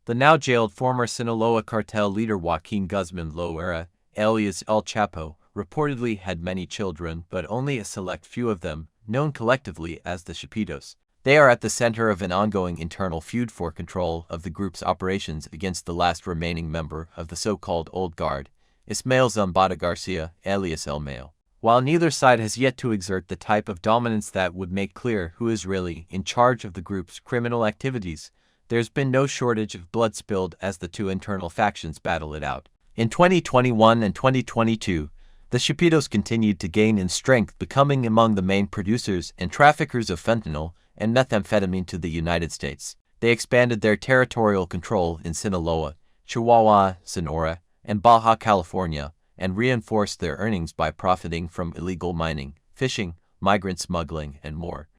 The now jailed former Sinaloa cartel leader Joaquin Guzman Loera, alias El Chapo, reportedly had many children, but only a select few of them, known collectively as the Chapitos. They are at the center of an ongoing internal feud for control of the group's operations against the last remaining member of the so-called Old Guard, Ismael Zambada Garcia, alias El Mayo. While neither side has yet to exert the type of dominance that would make clear who is really in charge of the group's criminal activities, there's been no shortage of blood spilled as the two internal factions battle it out. In 2021 and 2022, the Chapitos continued to gain in strength, becoming among the main producers and traffickers of fentanyl and methamphetamine to the United States. They expanded their territorial control in Sinaloa, Chihuahua, Sonora, and Baja California, and reinforced their earnings by profiting from illegal mining, fishing, migrant smuggling, and more.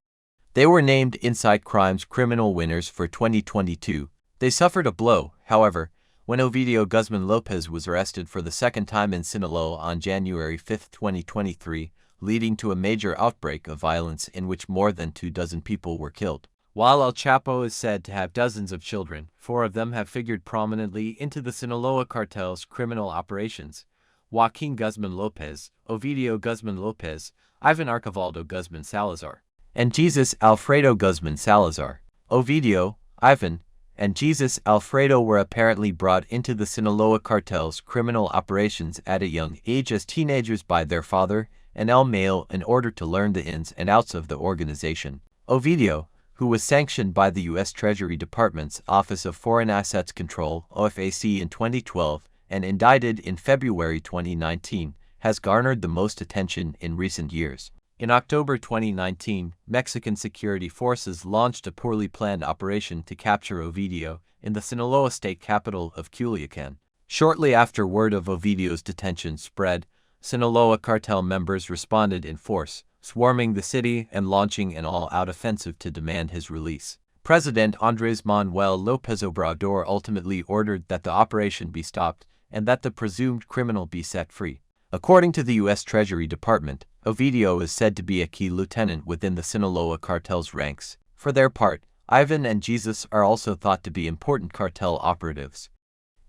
They were named Inside Crime's criminal winners for 2022. They suffered a blow, however, when Ovidio Guzman Lopez was arrested for the second time in Sinaloa on January 5, 2023, leading to a major outbreak of violence in which more than 24 people were killed. While El Chapo is said to have dozens of children, 4 of them have figured prominently into the Sinaloa cartel's criminal operations: Joaquin Guzman Lopez, Ovidio Guzman Lopez, Ivan Archivaldo Guzman Salazar, and Jesus Alfredo Guzman Salazar. Ovidio, Ivan, and Jesus Alfredo were apparently brought into the Sinaloa cartel's criminal operations at a young age as teenagers by their father and El Mayo in order to learn the ins and outs of the organization. Ovidio, who was sanctioned by the U.S. Treasury Department's Office of Foreign Assets Control (OFAC) in 2012 and indicted in February 2019, has garnered the most attention in recent years. In October 2019, Mexican security forces launched a poorly planned operation to capture Ovidio in the Sinaloa state capital of Culiacan. Shortly after word of Ovidio's detention spread, Sinaloa cartel members responded in force, swarming the city and launching an all-out offensive to demand his release. President Andrés Manuel López Obrador ultimately ordered that the operation be stopped and that the presumed criminal be set free. According to the U.S. Treasury Department, Ovidio is said to be a key lieutenant within the Sinaloa cartel's ranks. For their part, Ivan and Jesus are also thought to be important cartel operatives.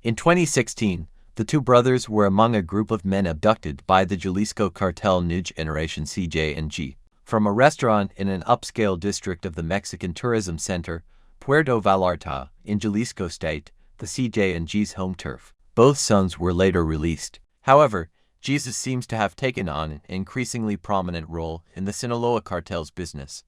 In 2016, the two brothers were among a group of men abducted by the Jalisco cartel New Generation cjng from a restaurant in an upscale district of the Mexican tourism center, Puerto Vallarta, in Jalisco state, the cjng's home turf. Both sons were later released. However, Jesus seems to have taken on an increasingly prominent role in the Sinaloa cartel's business.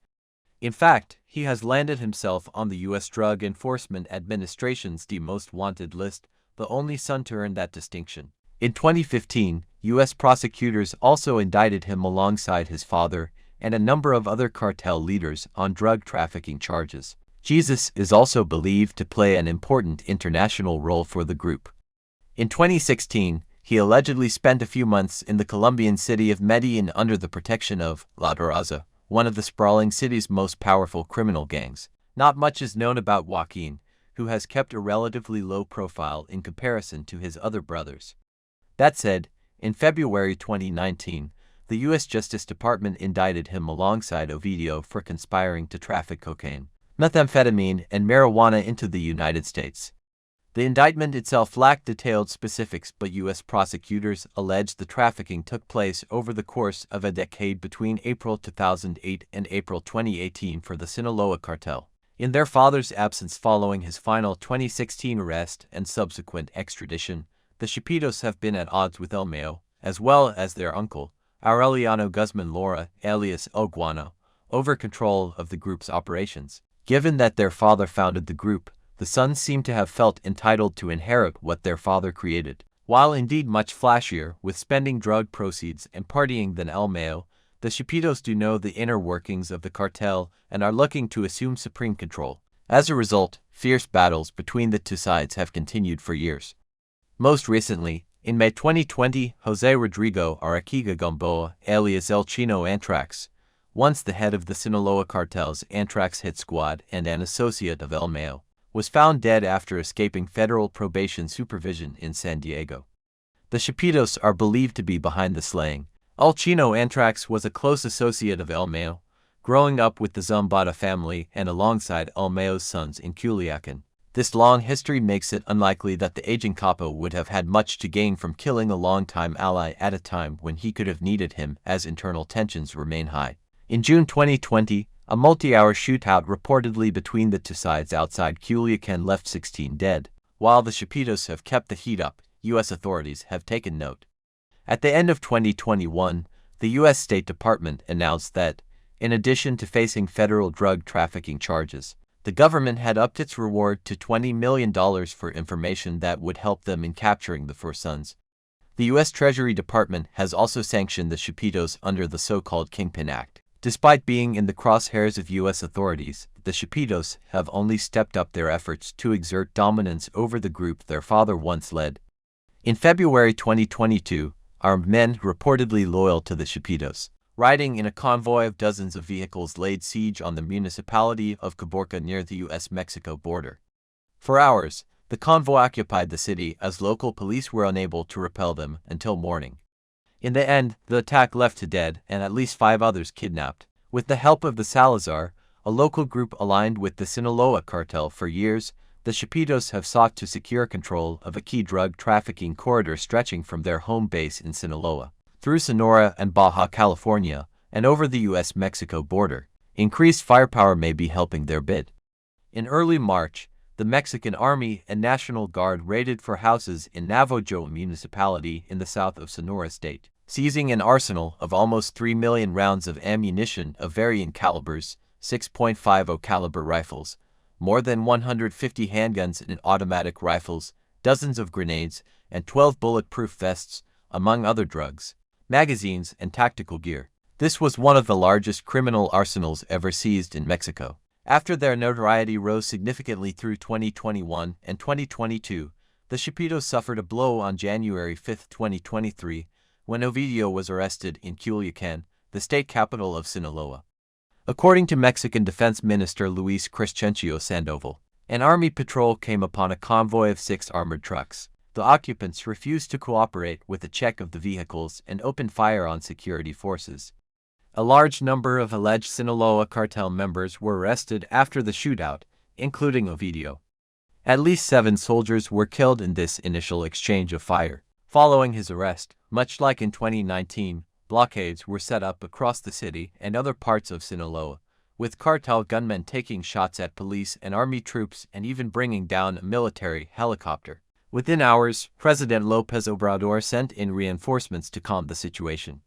In fact, he has landed himself on the U.S. Drug Enforcement Administration's Most Wanted list, the only son to earn that distinction. In 2015, U.S. prosecutors also indicted him alongside his father and a number of other cartel leaders on drug trafficking charges. Jesus is also believed to play an important international role for the group. In 2016, he allegedly spent a few months in the Colombian city of Medellin under the protection of La Raza, one of the sprawling city's most powerful criminal gangs. Not much is known about Joaquin, who has kept a relatively low profile in comparison to his other brothers. That said, in February 2019, the U.S. Justice Department indicted him alongside Ovidio for conspiring to traffic cocaine, methamphetamine, and marijuana into the United States. The indictment itself lacked detailed specifics, but U.S. prosecutors alleged the trafficking took place over the course of a decade between April 2008 and April 2018 for the Sinaloa cartel. In their father's absence following his final 2016 arrest and subsequent extradition, the Chapitos have been at odds with El Mayo, as well as their uncle, Aureliano Guzman Lora, alias El Guano, over control of the group's operations. Given that their father founded the group, the sons seem to have felt entitled to inherit what their father created. While indeed much flashier with spending drug proceeds and partying than El Mayo, the Chapitos do know the inner workings of the cartel and are looking to assume supreme control. As a result, fierce battles between the two sides have continued for years. Most recently, in May 2020, José Rodrigo Araquiga Gamboa, alias El Chino Antrax, once the head of the Sinaloa cartel's Antrax hit squad and an associate of El Mayo, was found dead after escaping federal probation supervision in San Diego. The Chapitos are believed to be behind the slaying. El Chino Antrax was a close associate of El Mayo, growing up with the Zambada family and alongside El Mayo's sons in Culiacan. This long history makes it unlikely that the aging Chapo would have had much to gain from killing a longtime ally at a time when he could have needed him, as internal tensions remain high. In June 2020, a multi-hour shootout reportedly between the two sides outside Culiacan left 16 dead. While the Chapitos have kept the heat up, U.S. authorities have taken note. At the end of 2021, the U.S. State Department announced that, in addition to facing federal drug trafficking charges, the government had upped its reward to $20 million for information that would help them in capturing the four sons. The U.S. Treasury Department has also sanctioned the Chapitos under the so-called Kingpin Act. Despite being in the crosshairs of U.S. authorities, the Chapitos have only stepped up their efforts to exert dominance over the group their father once led. In February 2022, armed men reportedly loyal to the Chapitos, riding in a convoy of dozens of vehicles, laid siege on the municipality of Caborca near the U.S.-Mexico border. For hours, the convoy occupied the city as local police were unable to repel them until morning. In the end, the attack left 2 dead and at least 5 others kidnapped. With the help of the Salazar, a local group aligned with the Sinaloa cartel for years, the Chapitos have sought to secure control of a key drug trafficking corridor stretching from their home base in Sinaloa through Sonora and Baja California, and over the U.S.-Mexico border. Increased firepower may be helping their bid. In early March, the Mexican Army and National Guard raided 4 houses in Navojoa municipality in the south of Sonora state, seizing an arsenal of almost 3 million rounds of ammunition of varying calibers, 6.50 caliber rifles, more than 150 handguns and automatic rifles, dozens of grenades, and 12 bulletproof vests, among other drugs, magazines, and tactical gear. This was one of the largest criminal arsenals ever seized in Mexico. After their notoriety rose significantly through 2021 and 2022, the Chapitos suffered a blow on January 5, 2023, when Ovidio was arrested in Culiacan, the state capital of Sinaloa. According to Mexican Defense Minister Luis Crescencio Sandoval, an army patrol came upon a convoy of 6 armored trucks. The occupants refused to cooperate with a check of the vehicles and opened fire on security forces. A large number of alleged Sinaloa cartel members were arrested after the shootout, including Ovidio. At least 7 soldiers were killed in this initial exchange of fire. Following his arrest, much like in 2019, blockades were set up across the city and other parts of Sinaloa, with cartel gunmen taking shots at police and army troops and even bringing down a military helicopter. Within hours, President López Obrador sent in reinforcements to calm the situation.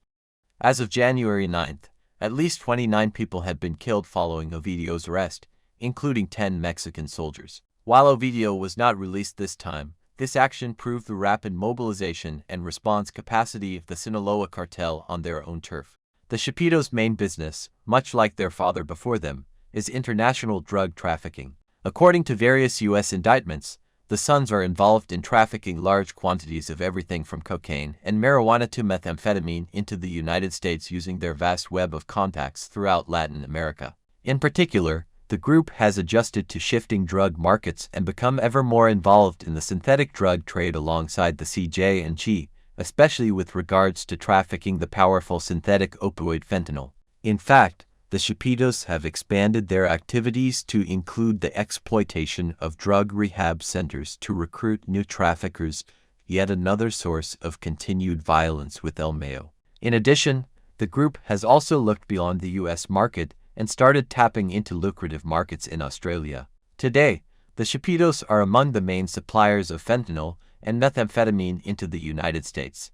As of January 9th, at least 29 people had been killed following Ovidio's arrest, including 10 Mexican soldiers. While Ovidio was not released this time, this action proved the rapid mobilization and response capacity of the Sinaloa cartel on their own turf. The Chapitos' main business, much like their father before them, is international drug trafficking. According to various U.S. indictments, the sons are involved in trafficking large quantities of everything from cocaine and marijuana to methamphetamine into the United States using their vast web of contacts throughout Latin America. In particular, the group has adjusted to shifting drug markets and become ever more involved in the synthetic drug trade alongside the cjng, especially with regards to trafficking the powerful synthetic opioid fentanyl. In fact, the Chapitos have expanded their activities to include the exploitation of drug rehab centers to recruit new traffickers, yet another source of continued violence with El Mayo. In addition, the group has also looked beyond the U.S. market and started tapping into lucrative markets in Australia. Today, the Chapitos are among the main suppliers of fentanyl and methamphetamine into the United States.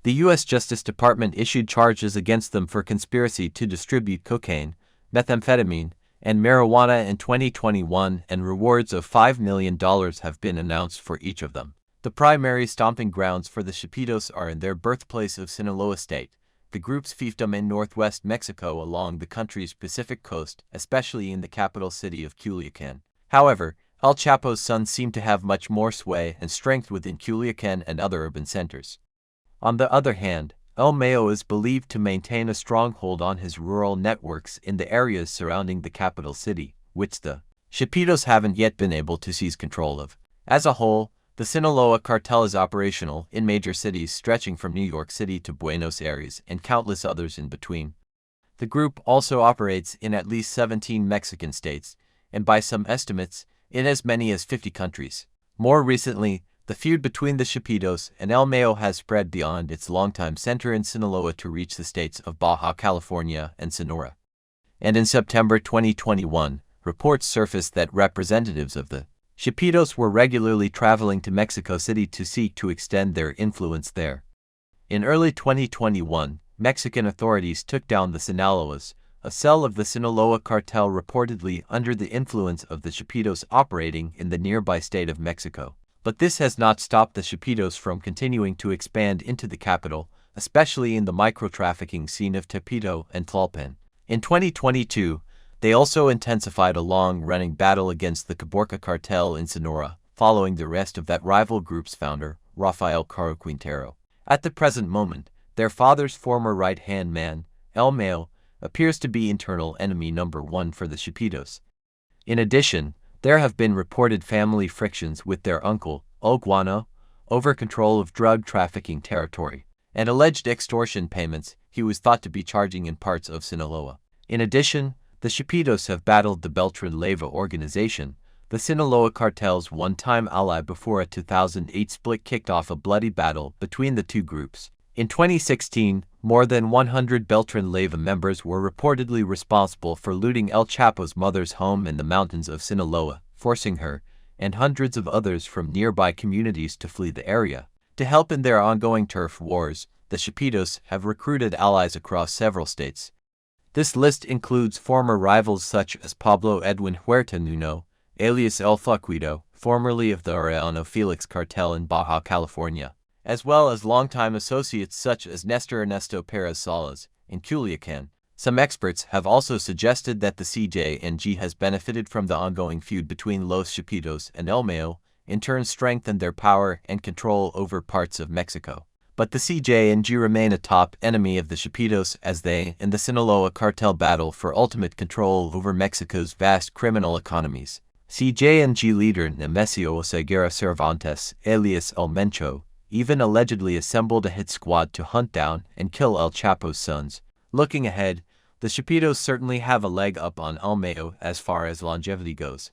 The U.S. Justice Department issued charges against them for conspiracy to distribute cocaine, methamphetamine, and marijuana in 2021, and rewards of $5 million have been announced for each of them. The primary stomping grounds for the Chapitos are in their birthplace of Sinaloa State, the group's fiefdom in northwest Mexico along the country's Pacific coast, especially in the capital city of Culiacan. However, El Chapo's sons seem to have much more sway and strength within Culiacan and other urban centers. On the other hand, El Mayo is believed to maintain a stronghold on his rural networks in the areas surrounding the capital city, which the Chapitos haven't yet been able to seize control of. As a whole, the Sinaloa cartel is operational in major cities stretching from New York City to Buenos Aires and countless others in between. The group also operates in at least 17 Mexican states, and by some estimates, in as many as 50 countries. More recently, the feud between the Chapitos and El Mayo has spread beyond its longtime center in Sinaloa to reach the states of Baja California and Sonora. And in September 2021, reports surfaced that representatives of the Chapitos were regularly traveling to Mexico City to seek to extend their influence there. In early 2021, Mexican authorities took down the Sinaloas, a cell of the Sinaloa cartel reportedly under the influence of the Chapitos operating in the nearby state of Mexico. But this has not stopped the Chapitos from continuing to expand into the capital, especially in the micro-trafficking scene of Tepito and Tlalpan. In 2022, they also intensified a long-running battle against the Caborca cartel in Sonora, following the arrest of that rival group's founder, Rafael Caro Quintero. At the present moment, their father's former right-hand man, El Mayo, appears to be internal enemy number one for the Chapitos. In addition, there have been reported family frictions with their uncle, El Guano, over control of drug trafficking territory, and alleged extortion payments he was thought to be charging in parts of Sinaloa. In addition, the Chapitos have battled the Beltran Leyva organization, the Sinaloa cartel's one-time ally, before a 2008 split kicked off a bloody battle between the two groups. In 2016, more than 100 Beltran Leyva members were reportedly responsible for looting El Chapo's mother's home in the mountains of Sinaloa, forcing her and hundreds of others from nearby communities to flee the area. To help in their ongoing turf wars, the Chapitos have recruited allies across several states. This list includes former rivals such as Pablo Edwin Huerta Nuno, alias El Fueguito, formerly of the Arellano Felix cartel in Baja California, as well as longtime associates such as Nestor Ernesto Perez Salas in Culiacan. Some experts have also suggested that the cjng has benefited from the ongoing feud between Los Chapitos and El Mayo, in turn strengthened their power and control over parts of Mexico. But the cjng remain a top enemy of the Chapitos as they and the Sinaloa cartel battle for ultimate control over Mexico's vast criminal economies. cjng leader Nemesio Oseguera Cervantes, alias El Mencho, even allegedly assembled a hit squad to hunt down and kill El Chapo's sons. Looking ahead, the Chapitos certainly have a leg up on El Mayo as far as longevity goes.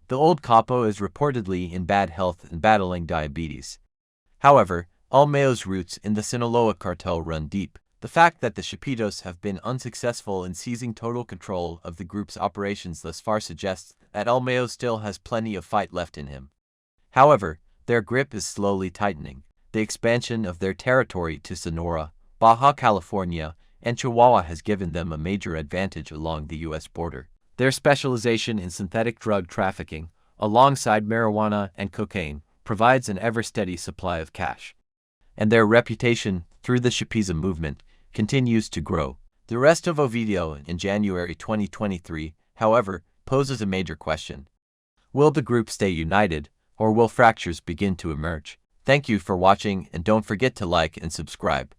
The old capo is reportedly in bad health and battling diabetes. However, El Mayo's roots in the Sinaloa cartel run deep. The fact that the Chapitos have been unsuccessful in seizing total control of the group's operations thus far suggests that El Mayo still has plenty of fight left in him. However, their grip is slowly tightening. The expansion of their territory to Sonora, Baja California, and Chihuahua has given them a major advantage along the U.S. border. Their specialization in synthetic drug trafficking, alongside marijuana and cocaine, provides an ever-steady supply of cash. And their reputation, through the Chapiza movement, continues to grow. The arrest of Ovidio in January 2023, however, poses a major question. Will the group stay united, or will fractures begin to emerge? Thank you for watching, and don't forget to like and subscribe.